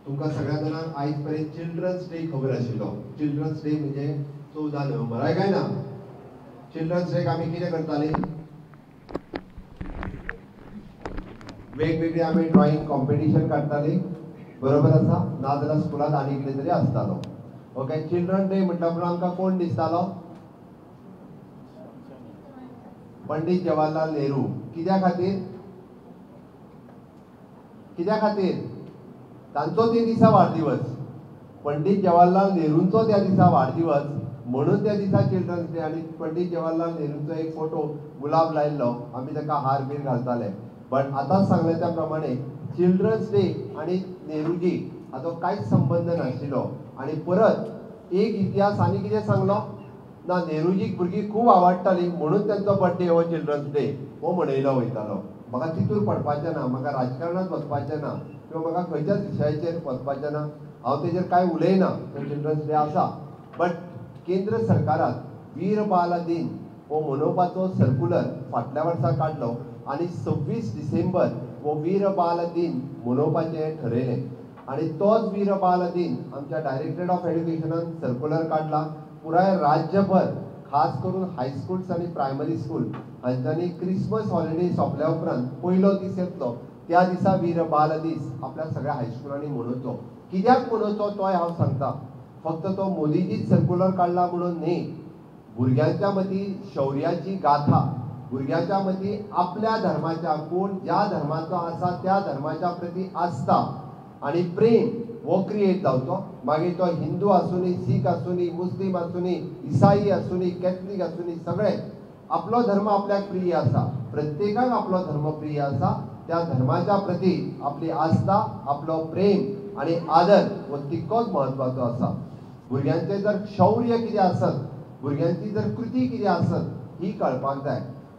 तुमकां सगळ्या जाणांक आयज पर्यंत चिल्ड्रन्स डे खबर आशिल्लो. चिल्ड्रन्स डे म्हणजे 14 नोव्हेंबर काय ना. चिल्ड्रन्स डेक आमी कितें करतालीं, वेगवेगळे आमी ड्रॉइंग कॉम्पिटिशन काडटालीं, बरोबर आसा. नाजाल्यार स्कुलांत आनी कितें तरी आसतालो. ओके, चिल्ड्रन डे म्हणटा म्हणून आमकां कोण दिसतालो? पंडित जवाहरलाल नेहरू. कित्या खातीर? कित्या खातीर? तांचो ते दिसा वाडदिवस. पंडित जवाहरलाल नेहरूंचो त्या दिसा वाडदिवस म्हणून त्या दिसा चिल्ड्रन्स डे. आणि पंडित जवाहरलाल नेहरूंचो एक फोटो गुलाब लायल्लो, आमी ताका हार बीर घालताले. बट आतांच सांगले त्या प्रमाणे चिल्ड्रन्स डे आणि नेहरूजी हाचो कांयच संबंध नाशिल्लो. आणि परत एक इतिहास आनी कितें सांगलो ना, नेहरूजीक भुरगीं खूब आवडटालीं म्हणून तांचो बर्थडे हो चिल्ड्रन्स डे हो मनयलो वयतालो. म्हाका तितूर पडपाचें ना, म्हाका राजकारणांत वचपाचें ना, किंवा म्हाका खंयच्याच विशयाचेर वचपाचें ना. हांव तेजेर कांय उलयना, तो चिल्ड्रन्स डे आसा. बट केंद्र सरकारान वीर बाल दिन हो मनोवपाचो सर्क्युलर फाटल्या वर्सा काडलो आणि 26 डिसेंबर हो वीर बाल दिन मनोवपाचें ठरयलें. आणि तोच वीर बाल दिन आमच्या डायरेक्टरेट ऑफ एड्युकेशनान सर्क्युलर काडला. पुराय राज्यभर खास करून हायस्कूल्स आणि प्रायमरी स्कूल हांच्यांनी क्रिसमस हॉलिडे सोंपल्या उपरांत पयलो दीस येतलो त्या दिसा वीर बाल दीस आपल्या सगळ्या हायस्कुलांनी मनोवचो. कित्याक मनोवचो तोय हांव सांगता. फक्त तो मोदीजीच सर्क्युलर काडला म्हणून न्ही, भुरग्यांच्या मदीं शौर्याची गाथा, भुरग्यांच्या मदीं आपल्या धर्माच्या, कोण ज्या धर्माचो आसा त्या धर्माच्या प्रती आस्था आणि प्रेम हो क्रिएट जावचो. मागीर तो हिंदू आसूनी, सीख आसूनी, मुस्लीम आसूनी, इसाई आसूनी, कॅथलीक आसूनी, सगळे आपलो धर्म आपल्याक प्रिय आसा. प्रत्येकाक आपलो धर्म प्रिय आसा. त्या धर्माच्या प्रती आपली आस्था, आपलो प्रेम आणि आदर हो तितकोच म्हत्वाचो आसा. भुरग्यांचें जर शौर्य कितें आसत, भुरग्यांची जर कृती कितें आसत ही कळपाक जाय.